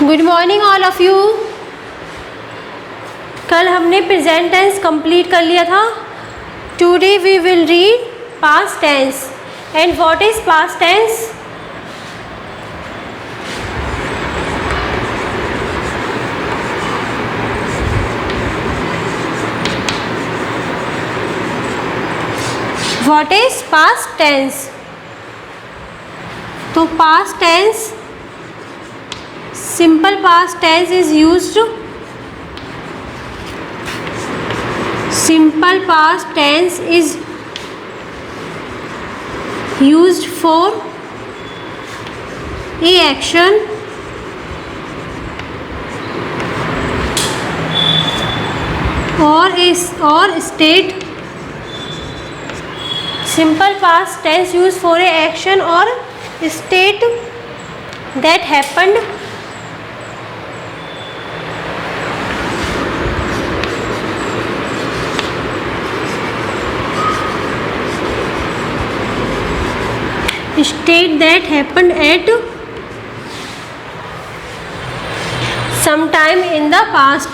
Good morning all of you. कल हमने present tense complete कर लिया था। Today we will read past tense. And what is past tense? What is past tense? तो past tense, simple past tense is used. Simple past tense is used for a action or state. Simple past tense used for a action or state that happened at some time in the past.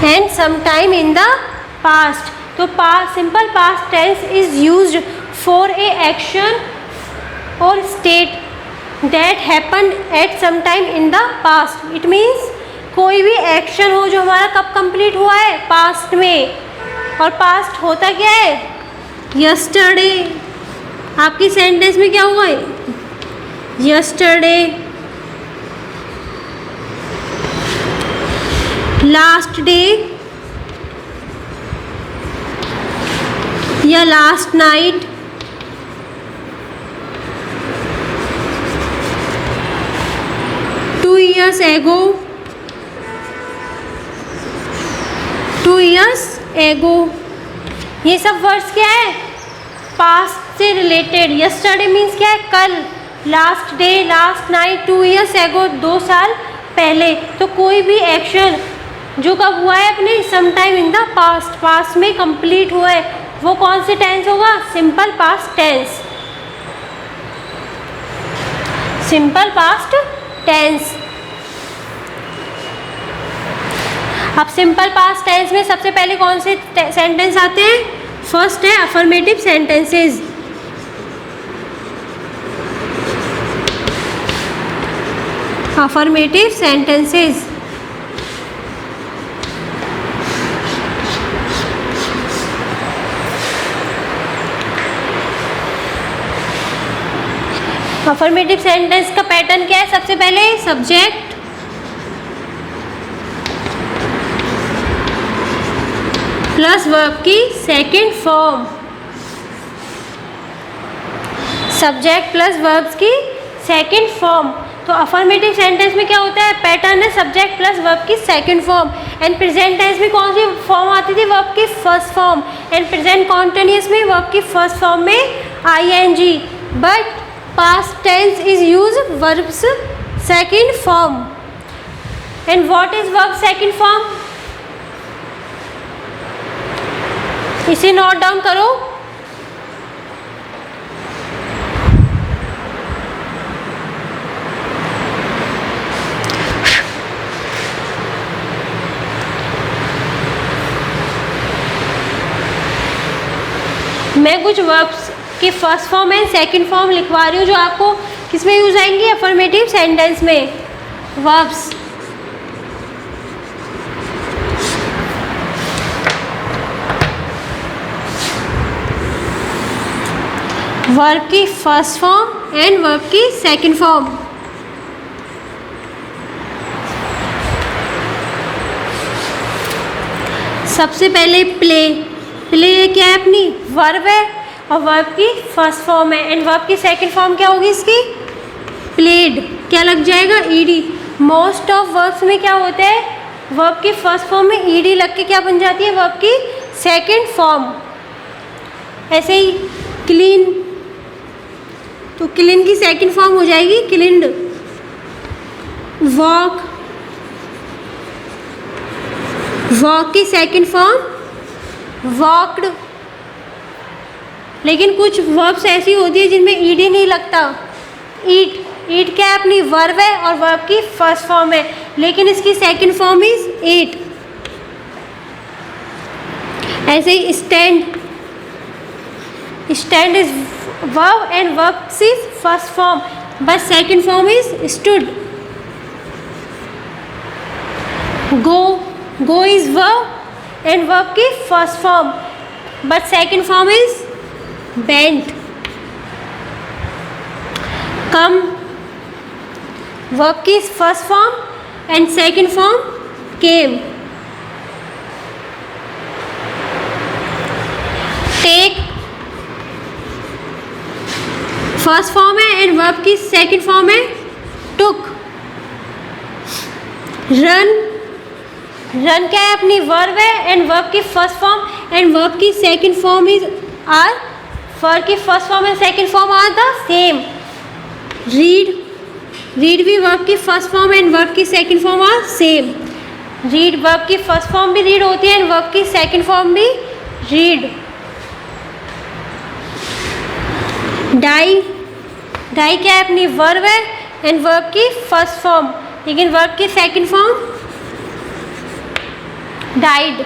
And sometime in the past. तो simple past tense is used for a action or state that happened at some time in the past. It means कोई भी action हो जो हमारा कब complete हुआ है, past में। और पास्ट होता क्या है? यस्टरडे। आपकी सेंटेंस में क्या हुआ है? यस्टरडे, लास्ट डे या last night, two years ago, 2 years ago। ये सब वर्ड्स क्या है? पास्ट से रिलेटेड। यस्टरडे मीन्स क्या है? कल। Last day, last night, 2 years ago, 2 साल पहले। तो कोई भी एक्शन जो कब हुआ है अपने some time in the past, past में कंप्लीट हुआ है, वो कौन से टेंस होगा? Simple past tense. Simple past tense. अब सिंपल पास्ट टेंस में सबसे पहले कौन से सेंटेंस आते हैं? फर्स्ट है affirmative sentences. Affirmative sentences. Affirmative sentence का पैटर्न क्या है? सबसे पहले सब्जेक्ट प्लस वर्ब की second form. Subject plus verbs की सेकंड फॉर्म। तो अफर्मेटिव सेंटेंस में क्या होता है? पैटर्न है सब्जेक्ट प्लस वर्ब की second form. And present tense में कौन सी फॉर्म आती थी? वर्ब की first form. And present continuous में वर्ब की फर्स्ट फॉर्म में ing। But past tense is use verbs second form. And what is verb second form? इसे नोट डाउन करो। मैं कुछ वर्ब्स की first form and second form लिखवा रही हूँ जो आपको किसमें यूज आएंगी? अफर्मेटिव सेंटेंस में। वर्ब्स वर्ब की फर्स्ट फॉर्म एंड वर्ब की सेकंड फॉर्म। सबसे पहले प्ले। प्ले क्या है? अपनी वर्ब है और वर्ब की फर्स्ट फॉर्म है। एंड वर्ब की सेकंड फॉर्म क्या होगी इसकी? प्लेड। क्या लग जाएगा? ईडी। मोस्ट ऑफ वर्ब्स में क्या होता है? वर्ब की फर्स्ट फॉर्म में ईडी लग के क्या बन जाती है? वर्ब की सेकंड फॉर्म। ऐसे ही क्लीन, तो क्लीन की सेकंड फॉर्म हो जाएगी क्लीन्ड। वॉक की सेकंड फॉर्म वॉक्ड। लेकिन कुछ वर्ब्स ऐसी होती है जिनमें ईडी नहीं लगता। ईट, ईट क्या है? अपनी वर्ब है और वर्ब की फर्स्ट फॉर्म है, लेकिन इसकी सेकंड फॉर्म इज ईट। ऐसे ही stand, stand is verb and verb is first form, but second form is stood. Go, go is verb and verb की first form, but second form is went. Come, verb की first form and second form came. Take, first form है and verb की second form है took. Run, run क्या है? अपनी verb है and verb की फर्स्ट फॉर्म एंड वर्ब की second form is are, verb की first form and second form are the same. Read, read भी वर्ब की फर्स्ट फॉर्म एंड वर्ब की second form are same. Read, verb की first form भी read होती है and verb की second form भी रीड। डाई, डाई क्या है? अपनी वर्ब है एंड वर्ब की फर्स्ट फॉर्म, लेकिन वर्ब की second form died.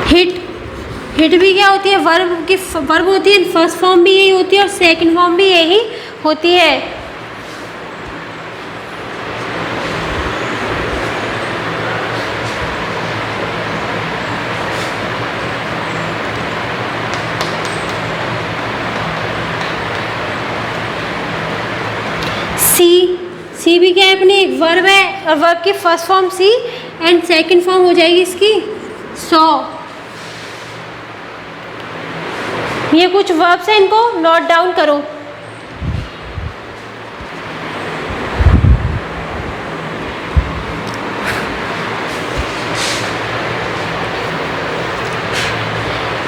Hit, hit भी क्या होती है? वर्ब की वर्ब होती है, फर्स्ट फॉर्म भी यही होती है और सेकंड फॉर्म भी यही होती है। सी, सी भी क्या है? अपनी एक वर्ब है और वर्ब की first form see and second form हो जाएगी इसकी सॉ। ये कुछ वर्ब्स हैं, इनको नोट डाउन करो।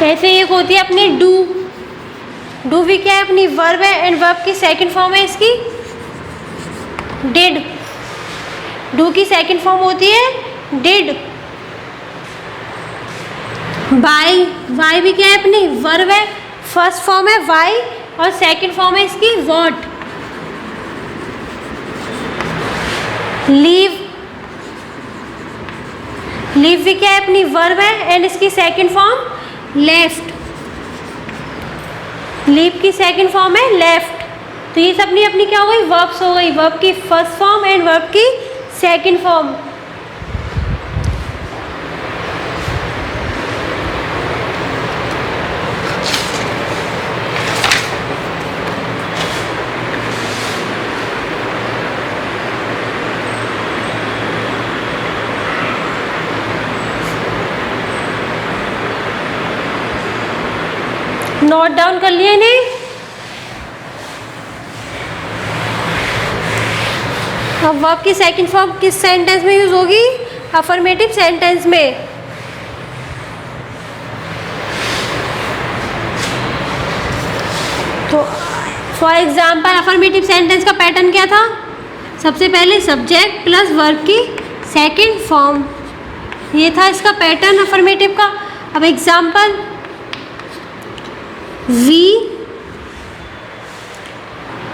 ऐसे एक होती है अपनी डू, डू भी क्या है? अपनी वर्ब है एंड वर्ब की सेकंड फॉर्म है इसकी डिड। डू की सेकंड फॉर्म होती है डिड। वाई, वाई भी क्या है? अपनी वर्ब है, फर्स्ट फॉर्म है वाई और सेकंड फॉर्म है इसकी वॉट। लीव, लीव भी क्या है? अपनी वर्ब है एंड इसकी सेकंड फॉर्म लेफ्ट। लीव की सेकंड फॉर्म है लेफ्ट। तो ये सब नहीं अपनी क्या हो गई? वर्ब्स हो गई, वर्ब की फर्स्ट फॉर्म एंड वर्ब की सेकंड फॉर्म। नोट डाउन कर लिए इन्हें। अब वर्ब की सेकंड फॉर्म किस सेंटेंस में यूज होगी? अफर्मेटिव सेंटेंस में। तो फॉर एग्जाम्पल अफर्मेटिव सेंटेंस का पैटर्न क्या था? सबसे पहले सब्जेक्ट प्लस वर्ब की सेकंड फॉर्म, ये था इसका पैटर्न अफर्मेटिव का। अब example, we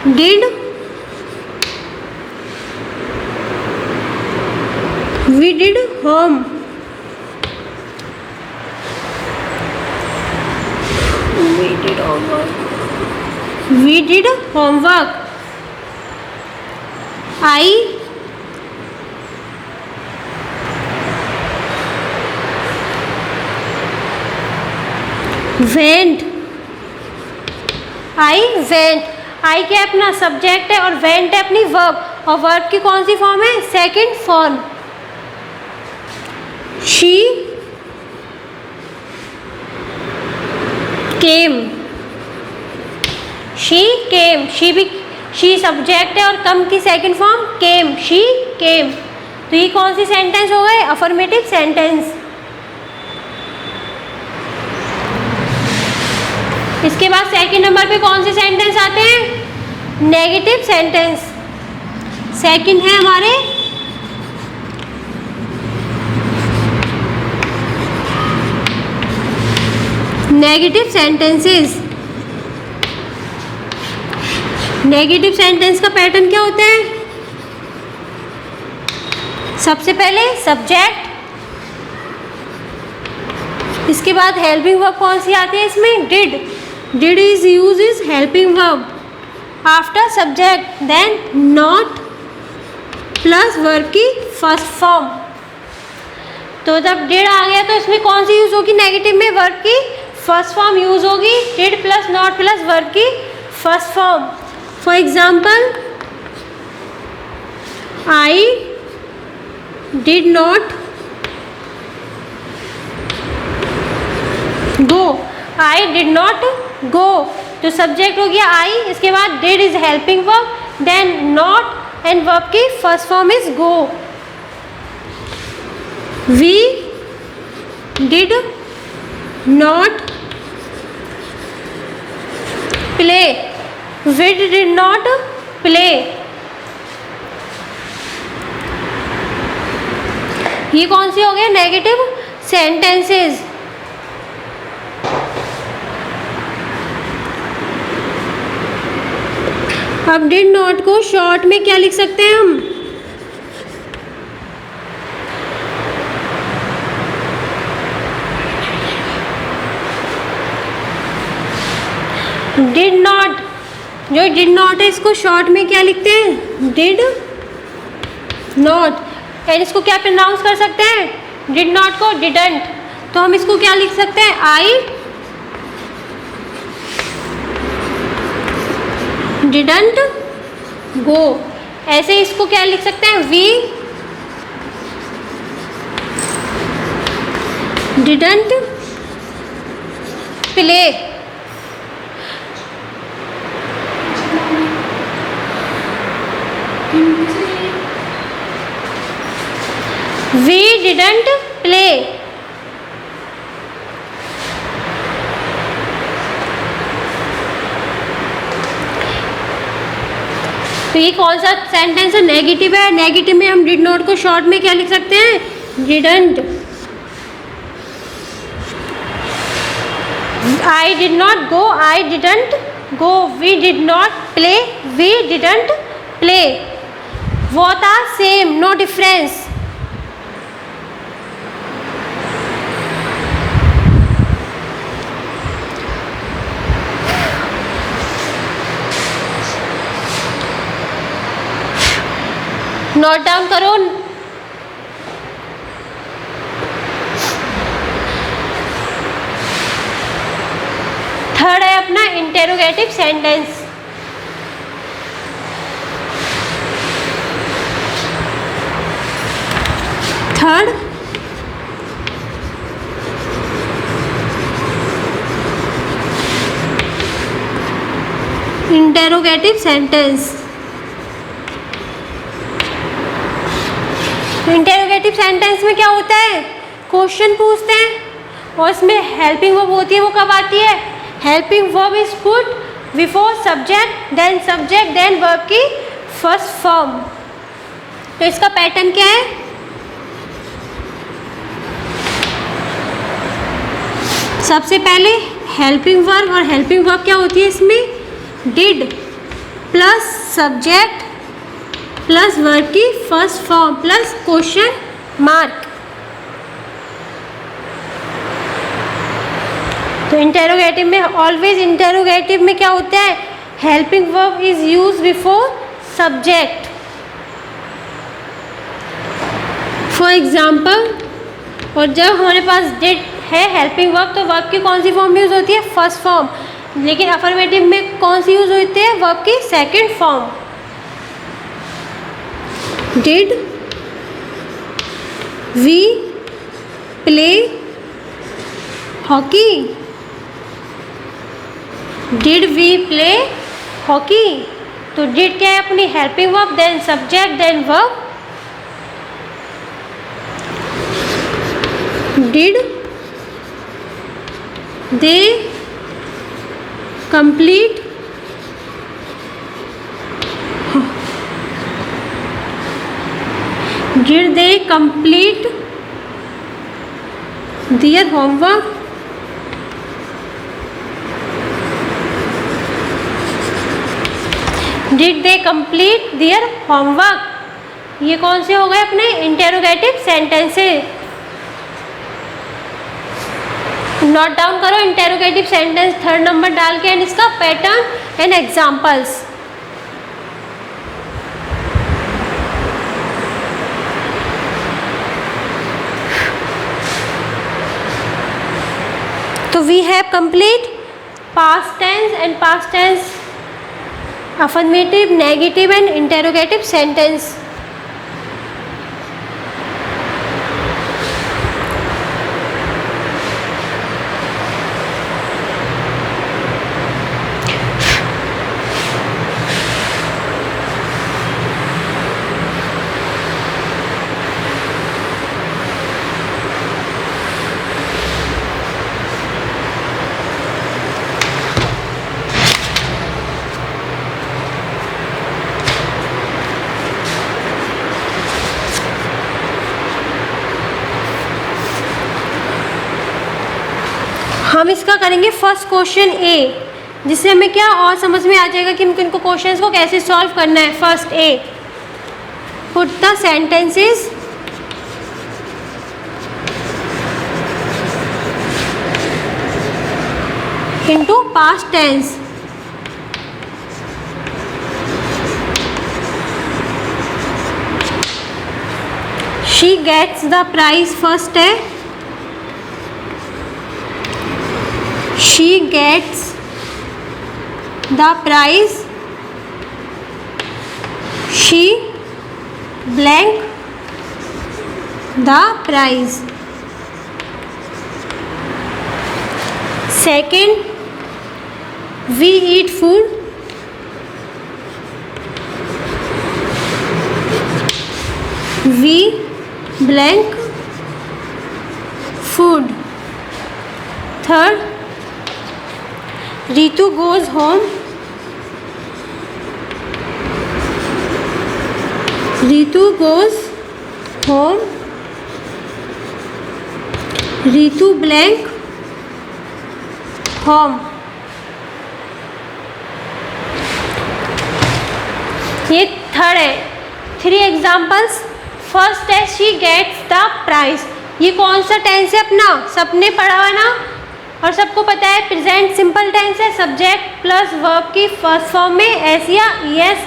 did, we did home, we did homework, we did homework. I went, I went, I क्या अपना सब्जेक्ट है और went है अपनी वर्ब, और वर्ब की कौन सी फॉर्म है? Second form. She came, she came, she भी she सब्जेक्ट है और कम की second form came, she came। तो ये कौन सी सेंटेंस हो गए? Affirmative sentence. इसके बाद सेकंड नंबर पे कौन से सेंटेंस आते हैं? Negative sentence. सेकंड है हमारे नेगेटिव सेंटेंसेस। नेगेटिव सेंटेंस का पैटर्न क्या होता है? सबसे पहले सब्जेक्ट, इसके बाद हेल्पिंग वर्ब कौन सी आती है इसमें? Did. Did is use is helping verb after subject, then not plus verb की फर्स्ट फॉर्म। तो जब डिड आ गया तो इसमें कौन सी यूज होगी? नेगेटिव में वर्ब की फर्स्ट फॉर्म यूज होगी, did plus not plus verb की first form. For example, I did not go. I did not go, तो सब्जेक्ट हो गया आई, इसके बाद did is helping verb, then not and verb की first form is go. We did not play. We did not play. ये कौन सी हो गए? Negative sentences. अब डिड नॉट को शॉर्ट में क्या लिख सकते हैं हम? डिड नॉट, जो डिड नॉट है इसको शॉर्ट में क्या लिखते हैं? Did not. एंड इसको क्या प्रोनाउंस कर सकते हैं? डिड नॉट को डिडंट। तो हम इसको क्या लिख सकते हैं? I didn't go. ऐसे इसको क्या लिख सकते हैं? We didn't play. We didn't play. तो ये कौन सा सेंटेंस है? नेगेटिव है। नेगेटिव में हम डिड नॉट को शॉर्ट में क्या लिख सकते हैं? Didn't. I did not go, I didn't go. We did not play, we didn't play. Both are same, no difference. Note down करो। थर्ड है अपना interrogative sentence. Third interrogative sentence. Interrogative sentence में क्या होता है? क्वेश्चन पूछते हैं और इसमें हेल्पिंग वर्ब होती है। वो कब आती है? Helping verb is put before subject, then verb की फर्स्ट फॉर्म। तो इसका पैटर्न क्या है? सबसे पहले हेल्पिंग वर्ब, और हेल्पिंग वर्ब क्या होती है इसमें? Did plus subject plus verb की first form plus question mark. तो इंटेरोगेटिव में ऑलवेज, इंटेरोगेटिव में क्या होता है? Helping verb is use before subject. For example, और जब हमारे पास डिड है हेल्पिंग वर्ब, तो वर्ब की कौन सी फॉर्म यूज होती है? First form. लेकिन अफर्मेटिव में कौन सी यूज होती है? वर्ब की second form. Did we play hockey? Did we play hockey? तो डिड क्या है? अपनी helping verb, then subject, then verb. Did they complete complete their homework? Did they complete their homework? ये कौन से हो गए अपने इंटेरोगेटिव सेंटेंसेस? नोट डाउन करो इंटेरोगेटिव सेंटेंस थर्ड नंबर डाल के एंड इसका पैटर्न एंड एग्जांपल्स. तो we have complete past tense and past tense affirmative, negative and interrogative sentence. हम इसका करेंगे फर्स्ट क्वेश्चन ए, जिससे हमें क्या और समझ में आ जाएगा कि इनको क्वेश्चंस को कैसे सॉल्व करना है. First A, put the sentences into past tense. She gets the prize. First है she gets the prize. She blank the prize. Second, we eat food. We blank food. Third, Ritu goes home. Ritu goes home. Ritu blank home. ये third है. 3 examples. First है she gets the prize. ये कौन सा tense है अपना? सबने पढ़ा हुआ ना और सबको पता है प्रेजेंट सिंपल टेंस है. सब्जेक्ट प्लस वर्ब की फर्स्ट फॉर्म में एस या यस.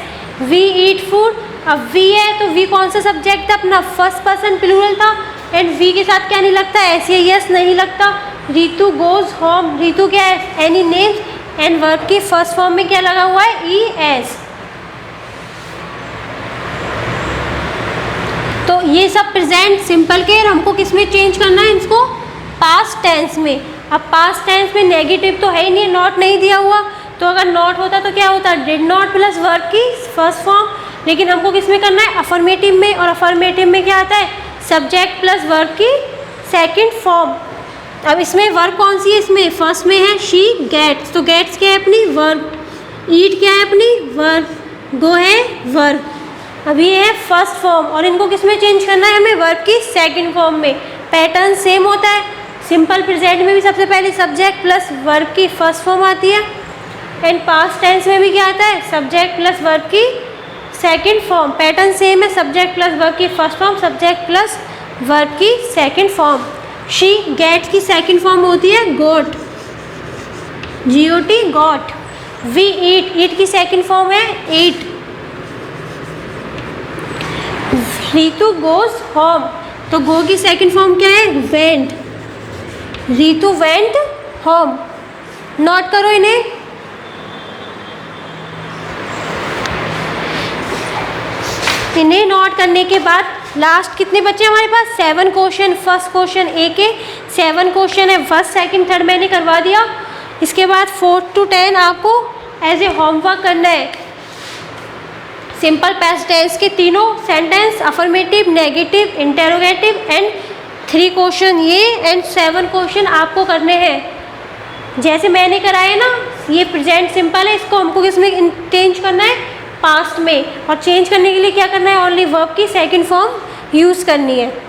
We eat food. अब वी है तो वी कौन सा सब्जेक्ट था अपना? फर्स्ट पर्सन प्लूरल था एंड वी के साथ क्या नहीं लगता? एस या यस नहीं लगता. Ritu goes home. रितु क्या है? एनी नेम एंड वर्ब की फर्स्ट फॉर्म में क्या लगा हुआ है? E S. तो ये सब प्रेजेंट सिंपल के और हमको किस में चेंज करना है? इसको पास्ट टेंस में. अब पास्ट टेंस में नेगेटिव तो है ही नहीं, नॉट नहीं दिया हुआ. तो अगर नॉट होता तो क्या होता? डिड नॉट प्लस वर्ब की फर्स्ट फॉर्म. लेकिन हमको किस में करना है? अफर्मेटिव में. और अफर्मेटिव में क्या आता है? सब्जेक्ट प्लस वर्ब की सेकंड फॉर्म. अब इसमें वर्ब कौन सी है? इसमें फर्स्ट में है शी गेट्स. तो गेट्स क्या है अपनी? वर्ब. ईट क्या है अपनी? वर्ब. गो है वर्ब. अभी ये है फर्स्ट फॉर्म और इनको किस में चेंज करना है हमें? वर्ब की सेकंड फॉर्म में. पैटर्न सेम होता है. सिंपल प्रेजेंट में भी सबसे पहले सब्जेक्ट प्लस वर्ब की फर्स्ट फॉर्म आती है एंड पास्ट टेंस में भी क्या आता है? सब्जेक्ट प्लस वर्ब की सेकंड फॉर्म. पैटर्न सेम है. सब्जेक्ट प्लस वर्ब की first form, subject plus verb की सेकंड फॉर्म. शी गेट्स की सेकंड फॉर्म होती है got. GOT got. We eat. Eat की सेकंड फॉर्म है ईट. Ritu goes home. तो गो की सेकंड फॉर्म क्या है? Went. Ritu went home. Note करो इन्हें. इन्हें नोट करने के बाद लास्ट कितने बचे हमारे पास? 7 क्वेश्चन. फर्स्ट क्वेश्चन ए के 7 क्वेश्चन है. फर्स्ट सेकंड थर्ड मैंने करवा दिया. इसके बाद 4 to 10 आपको एज ए होमवर्क करना है. सिंपल पास्ट टेंस के तीनों sentence affirmative, negative, interrogative and 3 question ये एंड 7 क्वेश्चन आपको करने हैं जैसे मैंने कराए ना. ये प्रेजेंट सिंपल है. इसको हमको किसमें चेंज करना है? पास्ट में. और चेंज करने के लिए क्या करना है? ओनली वर्ब की सेकंड फॉर्म यूज़ करनी है।